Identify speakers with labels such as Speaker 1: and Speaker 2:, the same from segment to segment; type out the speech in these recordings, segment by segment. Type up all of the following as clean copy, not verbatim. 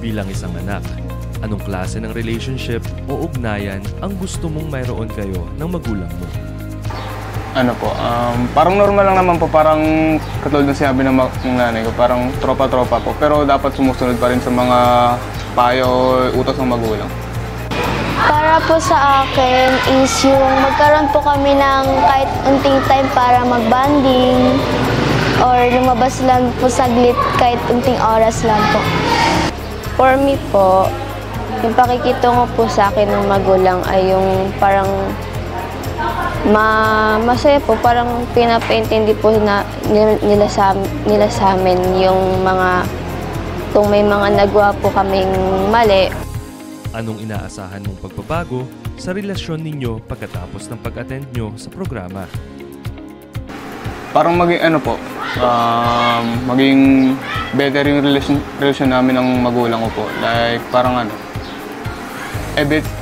Speaker 1: Bilang isang anak, anong klase ng relationship o ugnayan ang gusto mong mayroon kayo ng magulang mo?
Speaker 2: Ano po, parang normal lang naman po, parang katulad ng sinabi ng nanay ko, parang tropa-tropa po. Pero dapat sumusunod pa rin sa mga payo o utos ng magulang.
Speaker 3: Para po sa akin is yung magkaroon po kami ng kahit unting time para mag-bonding or lumabas lang po saglit kahit unting oras lang po.
Speaker 4: For me po, yung pakikitungo po sa akin ng magulang ay yung parang masaya po, parang pinapaintindi po nila sa amin yung mga, kung may mga nagawa po kaming mali.
Speaker 1: Anong inaasahan mong pagbabago sa relasyon ninyo pagkatapos ng pag-attend nyo sa programa?
Speaker 2: Parang maging maging better yung relasyon namin ng magulang ko po. Like parang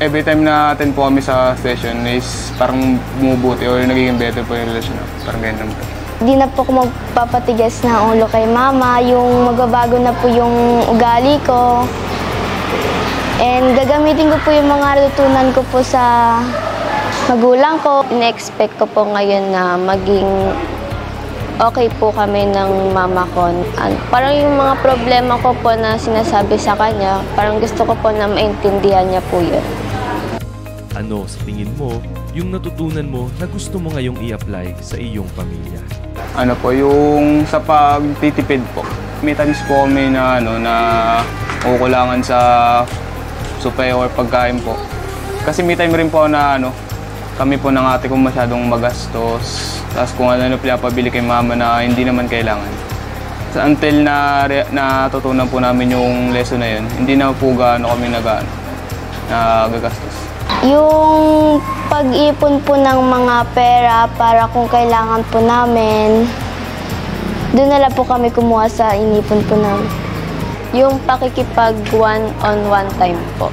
Speaker 2: every time na attend po kami sa session is parang bumubuti or nagiging better po yung relasyon. Parang ganyan po.
Speaker 3: Di na po ako magpapatigas ng ulo kay mama, yung magbabago na po yung ugali ko. And gagamitin ko po yung mga natutunan ko po sa magulang ko.
Speaker 4: In-expect ko po ngayon na maging okay po kami ng mama ko. Parang yung mga problema ko po na sinasabi sa kanya, parang gusto ko po na maintindihan niya po yun.
Speaker 1: Ano sa tingin mo yung natutunan mo na gusto mo ngayong i-apply sa iyong pamilya?
Speaker 2: Ano po, yung sa pagtitipid po. May times po kami na na kukulangan sa supay or pagkain po. Kasi may time rin po na kami po ng ate ko masyadong magastos. Tapos kung ano pinapabili kay mama na hindi naman kailangan. So, until na natutunan po namin yung lesson na yun, hindi na po gaano kami nagagastos.
Speaker 3: Yung pag-ipon po ng mga pera para kung kailangan po namin, doon na lang po kami kumuha sa inipon po namin.
Speaker 4: Yung pakikipag one-on-one time po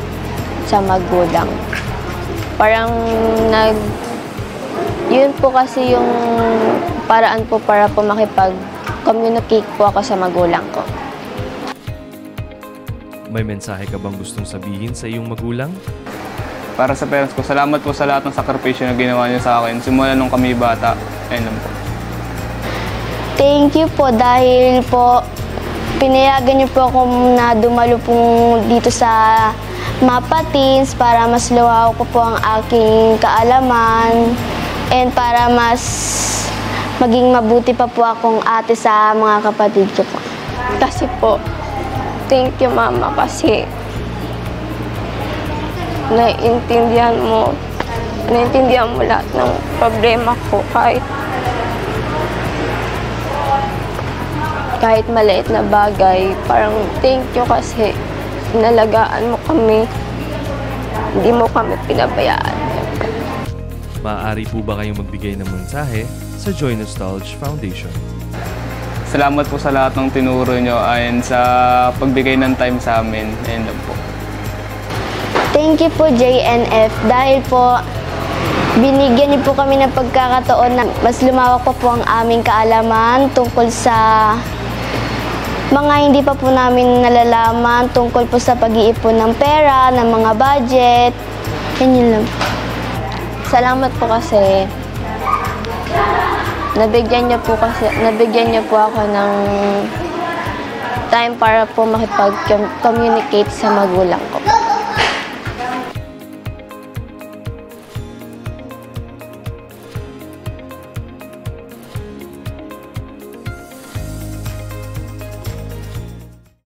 Speaker 4: sa magulang. Parang yun po kasi yung paraan po para po makipag-communicate po ako sa magulang ko.
Speaker 1: May mensahe ka bang gustong sabihin sa iyong magulang?
Speaker 2: Para sa parents ko, salamat po sa lahat ng sakripisyo na ginawa niyo sa akin. Simula nung kami bata, ayun lang po.
Speaker 3: Thank you po dahil po pinayagan niyo po ako na dumalo po dito sa MAPA Teens para mas luwaw ko po ang aking kaalaman and para mas maging mabuti pa po akong ate sa mga kapatid ko po.
Speaker 4: Kasi po, thank you mama kasi naiintindihan mo lahat ng problema ko kahit maliit na bagay. Parang thank you kasi inalagaan mo kami, hindi mo kami pinabayaan.
Speaker 1: Maaari po ba kayong magbigay ng mensahe sa Joy Nostalgia Foundation?
Speaker 2: Salamat po sa lahat ng tinuro nyo and sa pagbigay ng time sa amin. Ayun lang po.
Speaker 3: Thank you po JNF dahil po binigyan niyo po kami ng pagkakataon na mas lumawak pa po ang aming kaalaman tungkol sa mga hindi pa po namin nalalaman tungkol po sa pag-iipon ng pera, ng mga budget. Yun lang.
Speaker 4: Salamat po kasi nabigyan niyo po ako ng time para po makipag-communicate sa magulang ko.